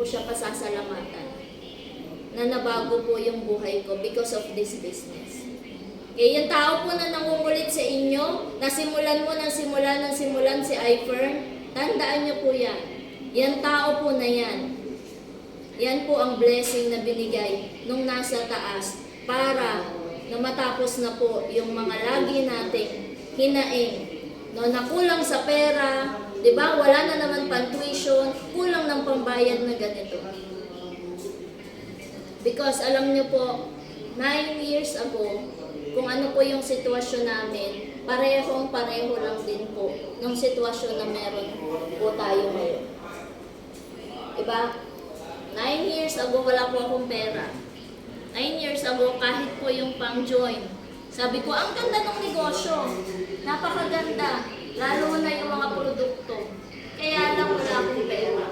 po siya pasasalamatan na nabago po yung buhay ko because of this business. Okay, yung tao po na nangungulit sa inyo, nasimulan mo ng simulan si iFern, tandaan niyo po yan. Yan tao po na yan. Yan po ang blessing na binigay nung nasa taas para na matapos na po yung mga lagi nating hinaing. No, nakulang sa pera, di ba? Wala na naman pang-tuition, kulang ng pambayad na ganito. Because alam niyo po, 9 years ago, kung ano po yung sitwasyon namin, pareho lang din po ng sitwasyon na meron po tayo ngayon. Diba? 9 years ago, wala po akong pera. 9 years ago, kahit po yung pang-join, sabi ko, ang ganda ng negosyo. Napakaganda. Lalo na yung mga produkto. Kaya lang wala akong pera.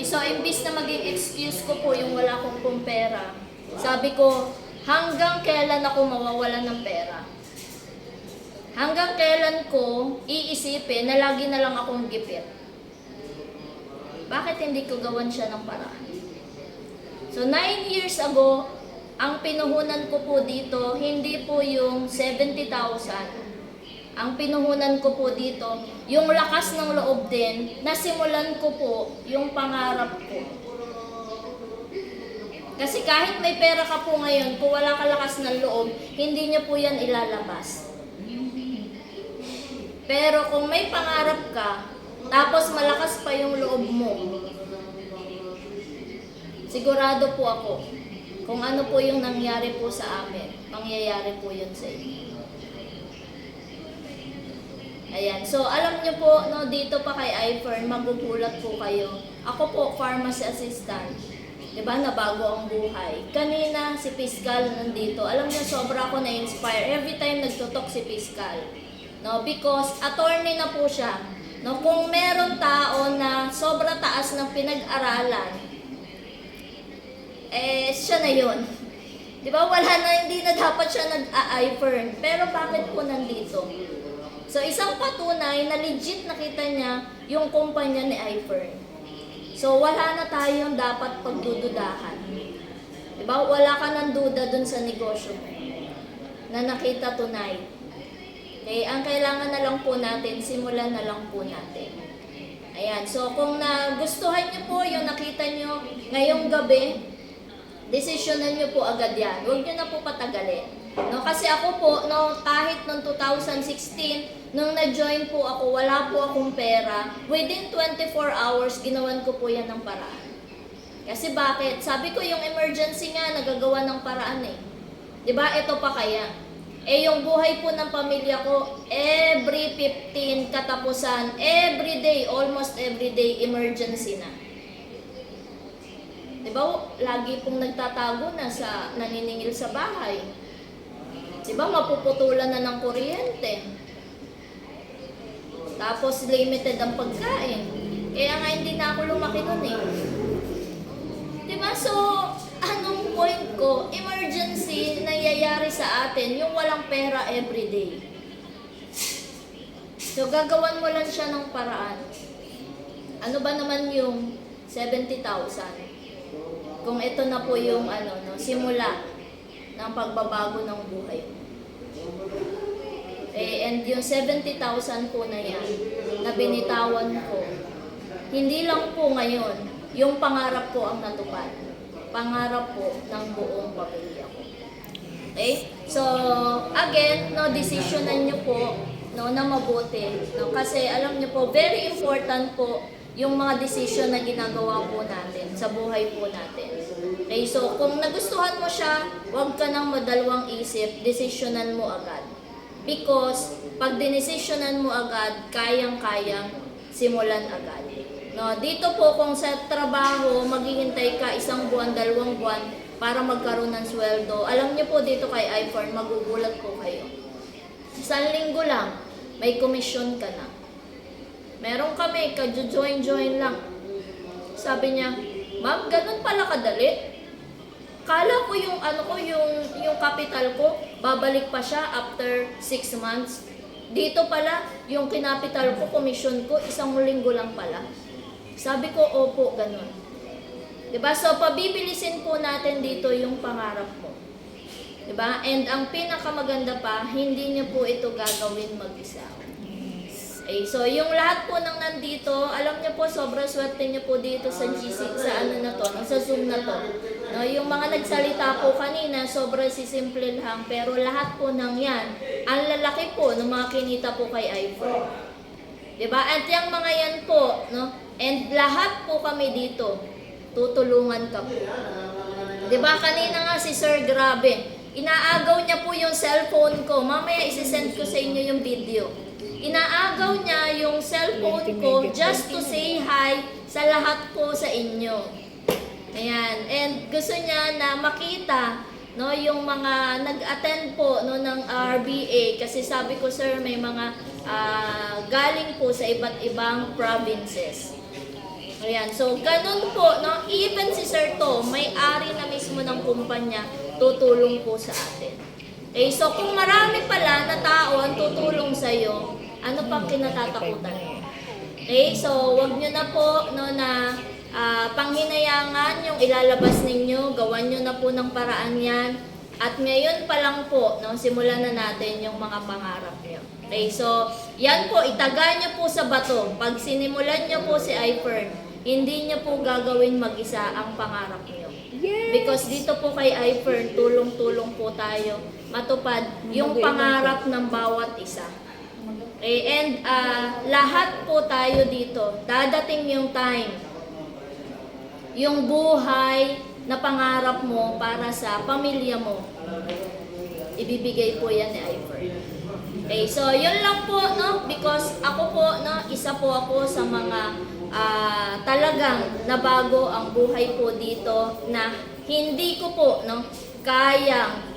So, imbis na maging excuse ko po yung wala akong pera, sabi ko, hanggang kailan ako mawawalan ng pera? Hanggang kailan ko iisipin na lagi na lang akong gipit? Bakit hindi ko gawan siya ng paraan? So, 9 years ago, ang pinuhunan ko po dito, hindi po yung 70,000. Ang pinuhunan ko po dito, yung lakas ng loob din, nasimulan ko po yung pangarap ko. Kasi kahit may pera ka po ngayon, kung wala ka lakas ng loob, hindi niyo po yan ilalabas. Pero kung may pangarap ka, tapos malakas pa yung loob mo, sigurado po ako, kung ano po yung nangyari po sa amin, mangyayari po yun sa inyo. Ayan. So, alam niyo po, no, dito pa kay iFern, magugulat po kayo. Ako po, pharmacy assistant. Diba, nabago ang buhay. Kanina, si Fiscal nandito. Alam niyo, sobra ako na-inspire. Every time nagtutok si Fiscal. No, because attorney na po siya. No, kung meron tao na sobra taas ng pinag-aralan, siya na yun. Diba, wala na, hindi na dapat siya nag-iFern. Pero bakit po nandito? So, isang patunay na legit nakita niya yung kumpanya ni iFern. So, wala na tayong dapat pagdududahan. Diba? Wala ka ng duda dun sa negosyo mo na nakita tunay. Okay? Ang kailangan na lang po natin, simulan na lang po natin. Ayan. So, kung nagustuhan niyo po yung nakita niyo ngayong gabi, desisyonan niyo po agad yan. Huwag niyo na po patagalin. No, kasi ako po, no, kahit noong 2016, nung na-join po ako, wala po akong pera. Within 24 hours, ginawan ko po yan ng paraan. Kasi bakit? Sabi ko yung emergency nga, nagagawa ng paraan eh. Diba? Ito pa kaya. Yung buhay po ng pamilya ko, every 15 katapusan, every day, almost every day, emergency na. Diba? Lagi pong nagtatago na sa naniningil sa bahay. Diba, mapuputulan na ng kuryente. Tapos, limited ang pagkain. Kaya nga hindi na ako lumaki nun eh. Diba, so, anong point ko? Emergency nangyayari sa atin, yung walang pera everyday. So, gagawan mo lang siya ng paraan. Ano ba naman yung 70,000? Kung ito na po yung simula ng pagbabago ng buhay. And yung 70,000 po na yan, na binitawan ko, hindi lang po ngayon, yung pangarap ko ang natupad. Pangarap po ng buong pamilya ko. Okay? So, again, no, decisionan nyo po, no, na mabuti. No, kasi alam nyo po, very important po yung mga decision na ginagawa po natin sa buhay po natin. Okay, so kung nagustuhan mo siya, huwag ka nang madalawang isip, desisyonan mo agad. Because pag dinesisyonan mo agad, kayang-kayang simulan agad. No, dito po kung sa trabaho, maghihintay ka 1 buwan, 2 buwan para magkaroon ng sweldo. Alam niyo po dito kay iFern, magugulat po kayo. 1 linggo lang, may komisyon ka na. Meron kami, ka-join lang. Sabi niya, ma'am, ganun pala kadali. Kala ko yung yung capital ko, babalik pa siya after 6 months. Dito pala, yung kinapital ko, commission ko, 1 linggo lang pala. Sabi ko, opo, ganun. Diba? So, pabibilisin po natin dito yung pangarap mo. Diba? And ang pinakamaganda pa, hindi niyo po ito gagawin mag-isa. Okay, so yung lahat po ng nandito, alam niyo po, sobrang swerte niyo po dito sa GC, sa ano na to, sa Zoom na to. No, yung mga nagsalita po kanina, sobrang sisimple lang, pero lahat po ng yan, ang lalaki po ng mga kinita po kay iPhone. Diba? At yung mga yan po, no? And lahat po kami dito, tutulungan ka po. Diba? Kanina nga si Sir, grabe. Inaagaw niya po yung cellphone ko. Mamaya isisend ko sa inyo yung video. Inaagaw niya yung cellphone ko just to say hi sa lahat po sa inyo. Ayan. And gusto niya na makita, no, yung mga nag-attend po, no, ng RBA. Kasi sabi ko, sir, may mga galing po sa iba't ibang provinces. Ayan. So, ganun po, no? Even si Sir To, may-ari na mismo ng kumpanya, tutulong po sa atin. Okay, so kung marami pala na tao ang tutulong sa'yo, ano pang kinatatakutan mo? Okay, so wag nyo na po, no, na panghinayangan yung ilalabas ninyo, gawan nyo na po ng paraan yan. At ngayon pa lang po, no, simulan na natin yung mga pangarap nyo. Okay, so yan po, itaga nyo po sa bato. Pag sinimulan nyo po si iFern, hindi nyo po gagawin mag-isa ang pangarap nyo. Yes. Because dito po kay iFern, tulong-tulong po tayo matupad yung pangarap ng bawat isa. Okay, and lahat po tayo dito, dadating yung time, yung buhay na pangarap mo para sa pamilya mo, ibibigay po yan ni iFern. Okay, so yun lang po, no? Because ako po, no, isa po ako sa mga talagang nabago ang buhay po dito na hindi ko po, no, kayang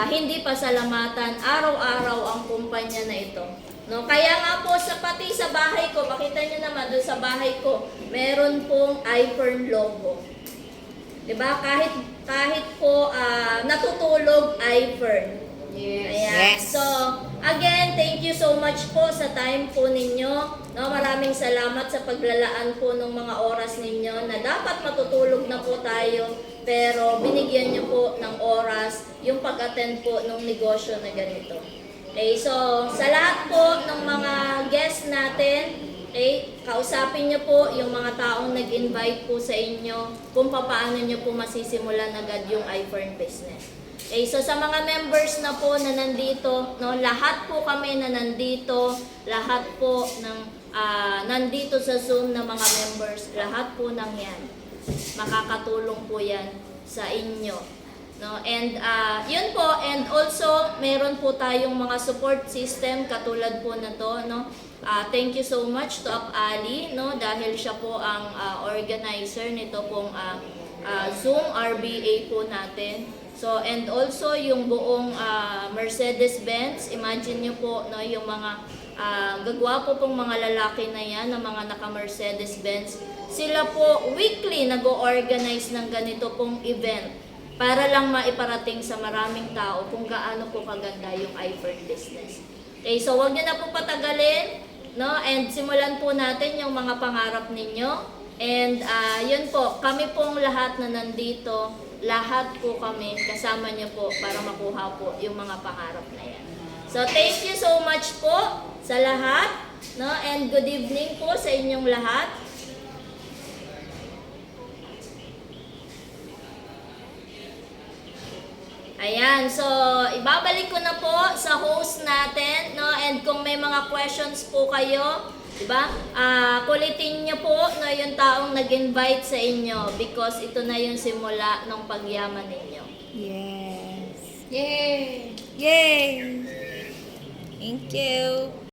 hindi pasalamatan araw-araw ang kumpanya na ito. No, kaya nga po pati sa bahay ko, makita niyo naman doon sa bahay ko, meron pong iFern logo. 'Di ba? Kahit po natutulog iFern. Yes. Ayan. So, again, thank you so much po sa time po ninyo. No, maraming salamat sa paglalaan po ng mga oras ninyo na dapat matutulog na po tayo, pero binigyan niyo po ng oras yung pag-attend po ng negosyo na ganito. Okay, so sa lahat po ng mga guests natin, okay, kausapin niyo po yung mga taong nag-invite po sa inyo kung paano niyo po masisimulan agad yung iFern business. Okay, so sa mga members na po na nandito, no, lahat po kami na nandito, lahat po ng nandito sa Zoom na mga members, lahat po ng yan, makakatulong po yan sa inyo. No, and yun po, and also meron po tayong mga support system katulad po na to, no. Thank you so much to Ap Ali, no, dahil siya po ang organizer nito pong Zoom RBA po natin. So, and also yung buong Mercedes-Benz, imagine nyo po, no, yung mga gagwapo pong mga lalaki na yan, na mga naka-Mercedes-Benz, sila po weekly nag-o-organize ng ganito pong event para lang maiparating sa maraming tao kung gaano po kaganda yung iFern business. Okay, so wag nyo na po patagalin, no, and simulan po natin yung mga pangarap ninyo. And yun po, kami pong lahat na nandito, lahat po kami, kasama niyo po para makuha po yung mga pangarap na yan. So thank you so much po sa lahat, no, and good evening po sa inyong lahat. Ayan, so ibabalik ko na po sa host natin, no, and kung may mga questions po kayo, diba? Kulitin niyo po na yung taong nag-invite sa inyo because ito na yung simula ng pagyaman ninyo. Yes. Yay! Yay! Thank you.